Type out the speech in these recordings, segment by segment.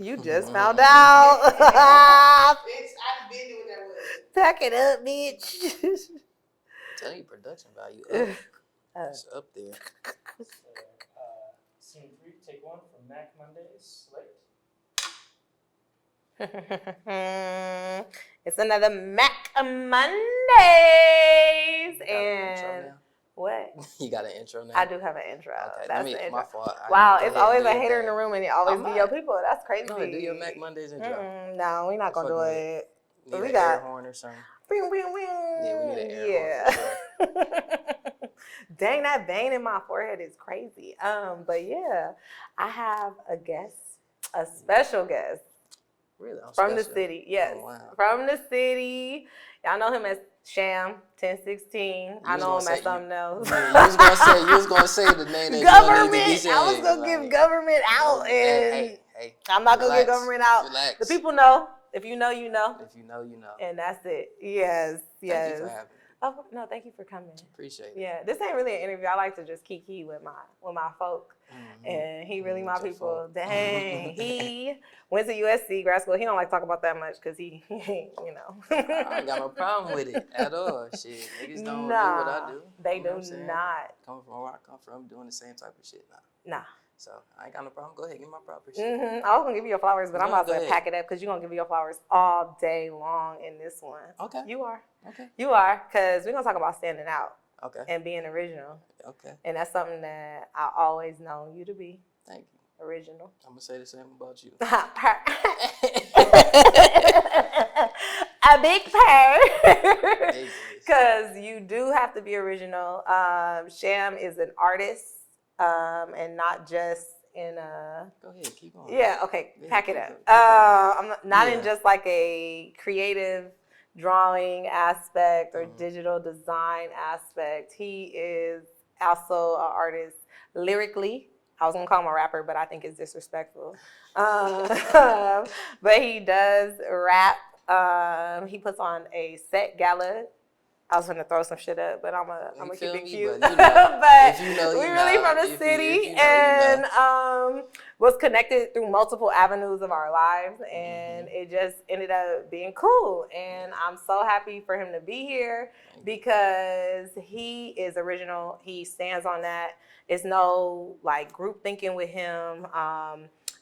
You just found out. Bitch, I didn't know what that was. Pack it up, bitch. Tell you production value up. It's up there. Scene 3, take 1 from Mac Monday's slate. It's another Mac Mondays. And what? You got an intro now? I do have an intro. Okay, That's the intro. My fault. Wow, it's always a hater in the room and it always be your people. That's crazy. No, do your Mac Mondays intro. No, we're not going to do it. We got air horn or something. Yeah, we need an air horn for sure. Dang, that vein in my forehead is crazy. But yeah, I have a guest, a special guest. Really? From the city, yes. Oh, wow. From the city. Y'all know him as Sham1016. I know him as something else. You was gonna say the name that government. I was gonna give government out, and hey, I'm not gonna give government out. Relax. The people know. If you know, you know. If you know, you know. And that's it. Yes. Thank you for having me. Oh no, thank you for coming. Appreciate it. Yeah, this ain't really an interview. I like to just kiki with my folk, and he really my people. Dang, he went to USC grad school. He don't like to talk about that much because he you know. I ain't got no problem with it at all. Shit, niggas don't do what I do. They do not. Coming from where I come from, doing the same type of shit now. Nah. So I ain't got no problem. Go ahead, give me my proper shit. I was gonna give you your flowers, but I'm about to pack it up because you're gonna give me your flowers all day long in this one. Okay. You are. Okay. You are, because we're gonna talk about standing out. Okay. And being original. Okay. And that's something that I always known you to be. Thank you. Original. I'm gonna say the same about you. A big purr. Because you do have to be original. Sham is an artist. And not just in a... Go ahead, keep going. Yeah, okay, pack it up. I'm not in just like a creative drawing aspect or digital design aspect. He is also an artist lyrically. I was gonna call him a rapper, but I think it's disrespectful. But he does rap. He puts on a set gala. I was gonna throw some shit up, but I'm gonna keep it cute. But we really from the city and was connected through multiple avenues of our lives, and it just ended up being cool. And I'm so happy for him to be here because he is original. He stands on that. It's no like group thinking with him,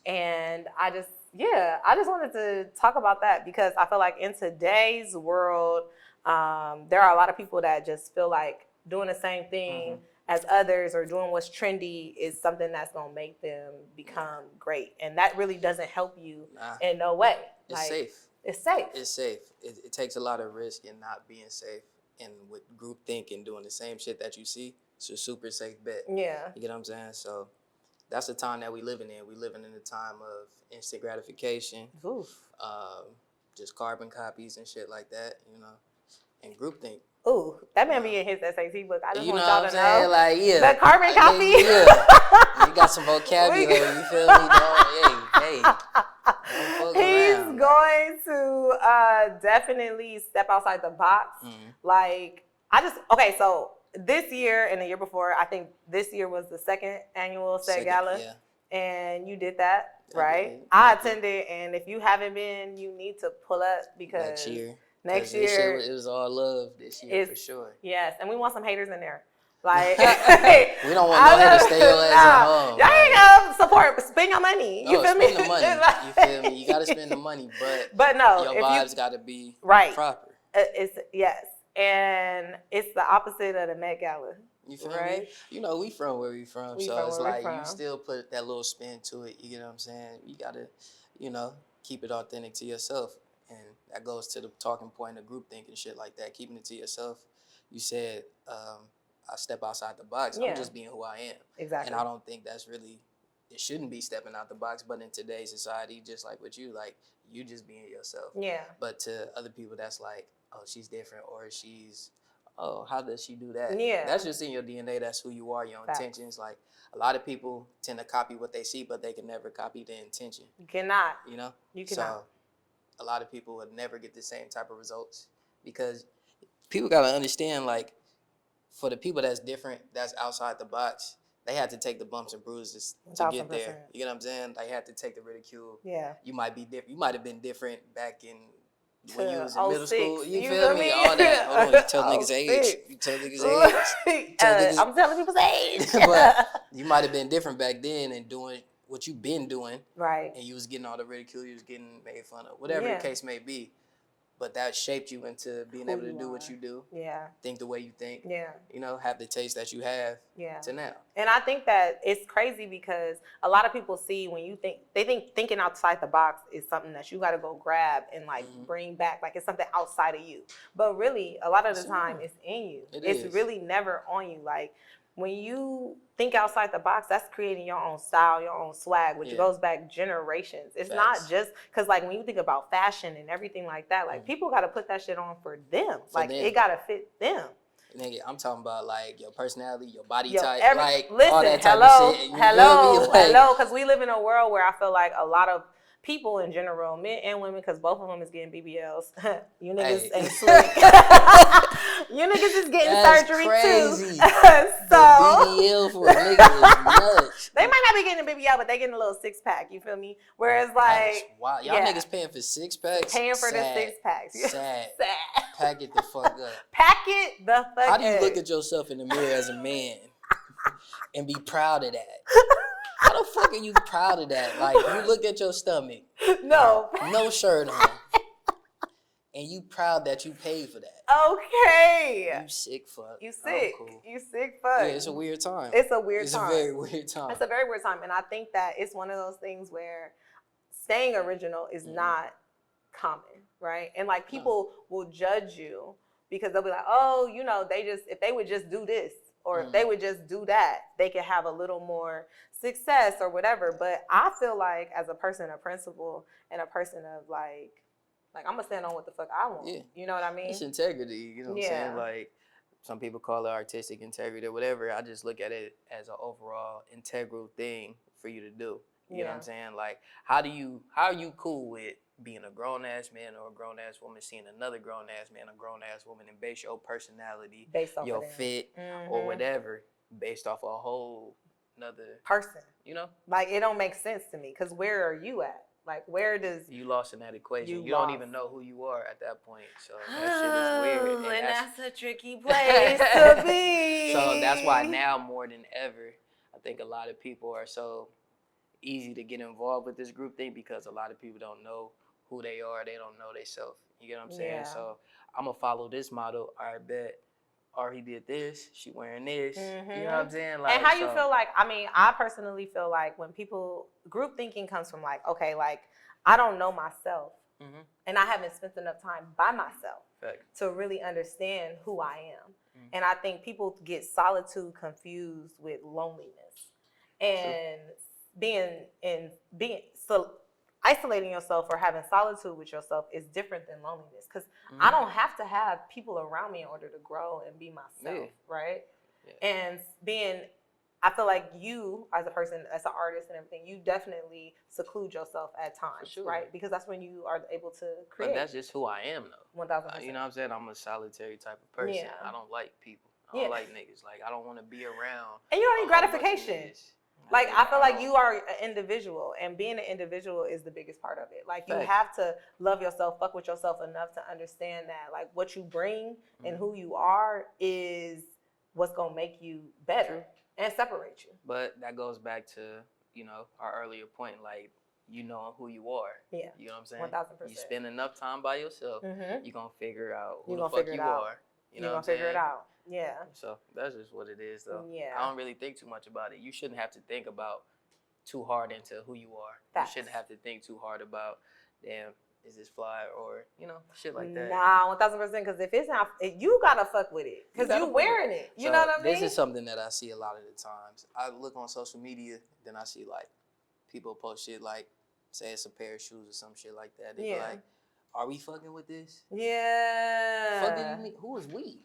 and I just wanted to talk about that because I feel like in today's world. There are a lot of people that just feel like doing the same thing as others or doing what's trendy is something that's going to make them become great. And that really doesn't help you in no way. It's safe. It's safe. It's safe. It takes a lot of risk in not being safe. And with group thinking, doing the same shit that you see, it's a super safe bet. Yeah. You get what I'm saying? So that's the time that we living in. We living in a time of instant gratification. Oof. Just carbon copies and shit like that, you know. And groupthink. Ooh, that man be in his SAT book. I just want y'all to know. Like, yeah. The carbon copy. Yeah. You got some vocabulary, you feel me, dog? Hey. He's going to definitely step outside the box. Like, so this year and the year before, I think this year was the second annual Set Gala. Yeah. And you did that, right? I attended, and if you haven't been, you need to pull up because... Next year, it was all love this year for sure. Yes, and we want some haters in there. Like we don't want no haters. Stay your ass at home. Y'all ain't gonna support. Spend your money. You feel me? Spend the money. You feel me? You gotta spend the money, but no, your vibes gotta be proper. Yes, and it's the opposite of the Met Gala. You feel me? You know, we from where we from, so it's like you still put that little spin to it. You get what I'm saying? You gotta, keep it authentic to yourself. And that goes to the talking point of groupthink and shit like that. Keeping it to yourself. You said, I step outside the box. Yeah. I'm just being who I am. Exactly. And I don't think that's really, it shouldn't be stepping out the box. But in today's society, just like with you, like, you just being yourself. Yeah. But to other people, that's like, oh, she's different. Or she's, oh, how does she do that? Yeah. That's just in your DNA. That's who you are, your intentions. Like, a lot of people tend to copy what they see, but they can never copy the intention. You cannot. You know? You cannot. So, a lot of people would never get the same type of results because people got to understand, like, for the people that's different, that's outside the box, they had to take the bumps and bruises to get 1000%. there. You know what I'm saying? They had to take the ridicule. Yeah. You might be different. You might have been different back in when you was in To middle school. 06. You You feel feel me? me? All that. Hold on, you tell niggas age. 06. You tell niggas age. I'm telling people's age. But you might have been different back then and doing what you've been doing. Right. And you was getting all the ridicule, you was getting made fun of, whatever the case may be. But that shaped you into being able to do what you do. Yeah. Think the way you think. Yeah. You know, have the taste that you have to now. And I think that it's crazy because a lot of people see when you think, they think thinking outside the box is something that you got to go grab and like bring back, like it's something outside of you. But really, a lot of the time it's in you. It's really never on you. Like when you think outside the box, that's creating your own style, your own swag, which goes back generations. It's not just because like when you think about fashion and everything like that, like people got to put that shit on for them. It got to fit them. Nigga, I'm talking about like your personality, your body type, like listen, all that type of shit. Hello, because we live in a world where I feel like a lot of people in general, men and women, because both of them is getting BBLs. You niggas ain't slick. You niggas is getting surgery crazy. too. So BBL for a nigga is nuts. They might not be getting a BBL, but they getting a little 6-pack. You feel me? Whereas like, wow, y'all niggas paying for 6-packs. Paying for the 6-packs. Sad. Pack it the fuck up. Pack it the fuck up. How do you look at yourself in the mirror as a man and be proud of that? How the fuck are you proud of that? Like, you look at your stomach. No shirt on. And you proud that you paid for that. Okay. You sick fuck. You sick. Cool. You sick fuck. Yeah, it's a weird time. It's a weird time. It's a very weird time. It's a very weird time. And I think that it's one of those things where staying original is not common, right? And like people will judge you because they'll be like, oh, you know, if they would just do this or if they would just do that, they could have a little more success or whatever. But I feel like as a person of principle and a person of like I'm gonna stand on what the fuck I want. Yeah. You know what I mean? It's integrity. You know what I'm saying? Like some people call it artistic integrity or whatever. I just look at it as an overall integral thing for you to do. You know what I'm saying? Like how are you cool with being a grown ass man or a grown ass woman seeing another grown ass man, a grown ass woman, and base your personality, your fit, or whatever based off a whole another person? You know? Like it don't make sense to me because where are you at? Like, where does... You lost in that equation. You don't even know who you are at that point. So that shit is weird. And that's a tricky place to be. So that's why now more than ever, I think a lot of people are so easy to get involved with this group thing because a lot of people don't know who they are. They don't know themselves. You get what I'm saying? Yeah. So I'm going to follow this model. I bet. Or he did this, she wearing this. You know what I'm saying? Like, and how you feel like, I mean, I personally feel like when group thinking comes from like, okay, like, I don't know myself. And I haven't spent enough time by myself to really understand who I am. And I think people get solitude confused with loneliness. And isolating yourself or having solitude with yourself is different than loneliness because I don't have to have people around me in order to grow and be myself, right? Yeah. And I feel like you as a person, as an artist and everything, you definitely seclude yourself at times, right? Because that's when you are able to create. But that's just who I am, though. 1000%. You know what I'm saying? I'm a solitary type of person. Yeah. I don't like people. I don't like niggas. Like, I don't want to be around. And you don't need gratification. Like, I feel like you are an individual, and being an individual is the biggest part of it. Like, you have to love yourself, fuck with yourself enough to understand that, like, what you bring and who you are is what's going to make you better and separate you. But that goes back to, you know, our earlier point, like, you know who you are. Yeah. You know what I'm saying? 1000%. You spend enough time by yourself, you're going to figure out who the fuck you are. You know what I'm saying? You're going to figure it out. Yeah. So that's just what it is, though. Yeah. I don't really think too much about it. You shouldn't have to think about too hard into who you are. You shouldn't have to think too hard about, damn, is this fly or, you know, shit like that. Nah, 1000%. Because if it's not, you gotta fuck with it. Because you wearing it. You know what I mean? This is something that I see a lot of the times. I look on social media, then I see like people post shit like, say it's a pair of shoes or some shit like that. They be like, are we fucking with this? Yeah. Fuck do you mean? Who is we?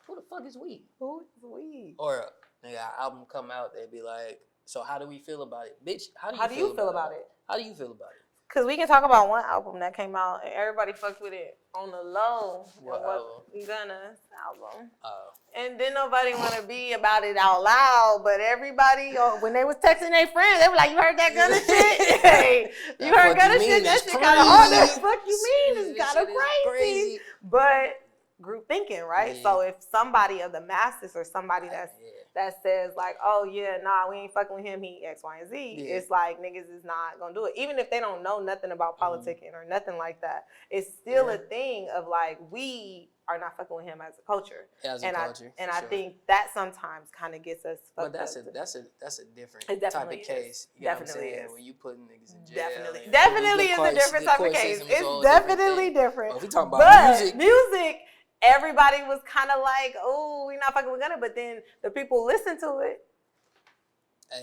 Who the fuck is we? Who is we? Or nigga, album come out, they be like, so how do we feel about it? Bitch, how do you feel about it? How do you feel about it? Because we can talk about one album that came out and everybody fucked with it on the low. What album? Gunna's album. Oh. And then nobody want to be about it out loud, but everybody, when they was texting their friends, they were like, you heard that Gunna shit? Hey, you heard Gunna shit? That shit kind of, oh, the fuck you mean? It's kind of crazy. But group thinking, right? Yeah. So if somebody of the masses or somebody that says like, oh yeah, nah, we ain't fucking with him, he X, Y, and Z, it's like niggas is not gonna do it. Even if they don't know nothing about politicking or nothing like that, it's still a thing of like, we are not fucking with him as a culture. I think that sometimes kind of gets us fucked but that's up. That's a different type of case. You know what I'm saying? When you putting niggas in jail. Definitely is a different type of case. It's definitely different. Well, if we talk about music, everybody was kind of like, oh, we're not fucking with Gunna, but then the people listened to it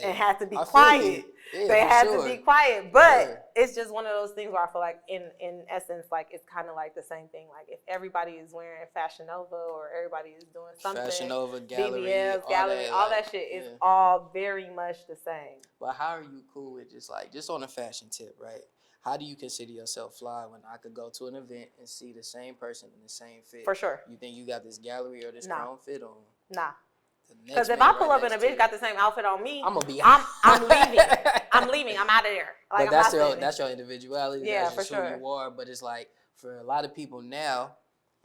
and had to be quiet. Yeah, they had to be quiet, but it's just one of those things where I feel like in essence, like it's kind of like the same thing. Like if everybody is wearing Fashion Nova or everybody is doing something, Fashion Nova, gallery, BBS, gallery, all that shit is all very much the same. But how are you cool with just on a fashion tip, right? How do you consider yourself fly when I could go to an event and see the same person in the same fit? For sure. You think you got this gallery or this chrome fit on? Nah. Because if I pull up and a bitch got the same outfit on me, I'm gonna be. I'm leaving. I'm leaving. I'm out of there. Like, but that's your individuality. Yeah, that's for just who you are. But it's like for a lot of people now,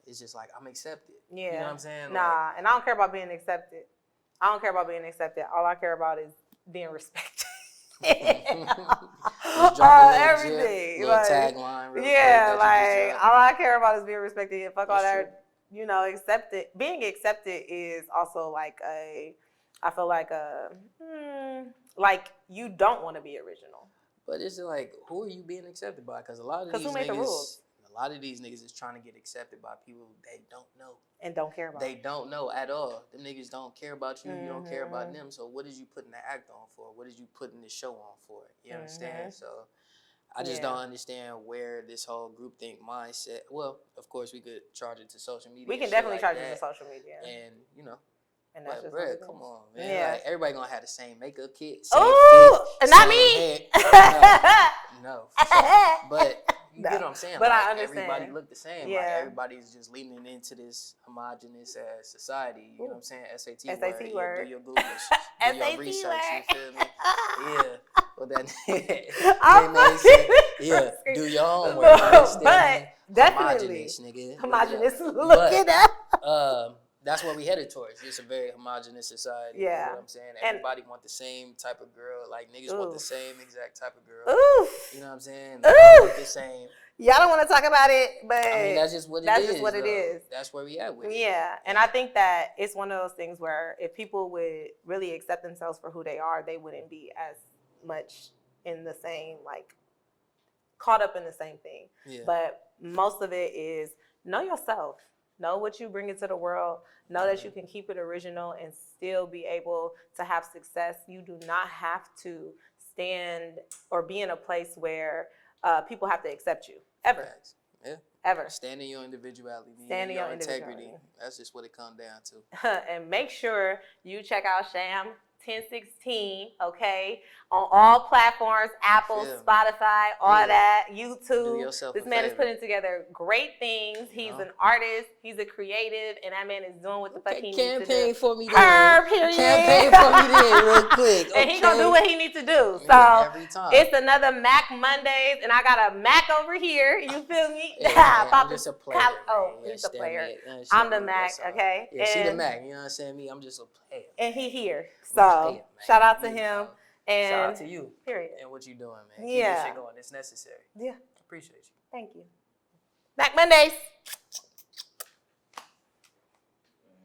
it's just like I'm accepted. Yeah. You know what I'm saying? Nah, and I don't care about being accepted. All I care about is being respected. Everything. Little tagline. All I care about is being respected. Fuck all that. You know, accepted. Being accepted is also like I feel like like you don't want to be original. But it's like, who are you being accepted by? Because a lot of these who made the rules? A lot of these niggas is trying to get accepted by people they don't know. And don't care about. They don't know at all. Them niggas don't care about you. You don't care about them. So what is you putting the act on for? What is you putting the show on for? You understand? So I just don't understand where this whole groupthink mindset. Well, of course, we could charge it to social media. We can definitely charge it to social media. And, you know. And that's but, just bruh, come on, man. Yeah. Like, everybody gonna have the same makeup kit. Oh, not me. No. Sure. But you get what I'm saying? But like, I understand. Everybody look the same. Yeah. Like, everybody's just leaning into this homogenous society. You know what I'm saying? SAT word. Do your Googles. Do your research. You feel me? Yeah. Well, do your homework. But definitely homogenous, nigga. Homogenous. Look it up. That's what we headed towards. It's a very homogenous society. Yeah. You know what I'm saying? Everybody want the same type of girl. Like, niggas want the same exact type of girl. Oof. You know what I'm saying? They want the same. Y'all don't want to talk about it, but I mean, that's just what it is. That's where we at with it. Yeah. And I think that it's one of those things where if people would really accept themselves for who they are, they wouldn't be as much in the same, like, caught up in the same thing. Yeah. But most of it is know yourself. Know what you bring into the world. Know that you can keep it original and still be able to have success. You do not have to stand or be in a place where people have to accept you. Ever. Yeah. Ever. Stand in your individuality. Stand in your integrity. That's just what it comes down to. And make sure you check out Sham1016, okay? On all platforms, Apple, Spotify, all that, YouTube. This man is putting together great things. He's an artist. He's a creative. And that man is doing what the fuck he needs to do. Campaign for me there. Campaign for me there real quick. And he gonna do what he needs to do. So it's another Mac Mondays. And I got a Mac over here. You feel me? I'm just a player. He's a player. I'm the Mac, okay? Yeah, she the Mac. You know what I'm saying? I'm just a player. And he here. So shout out to him. And shout out to you. Period. And what you doing, man. Yeah. Keep this shit going. It's necessary. Yeah. Appreciate you. Thank you. Mac Mondays.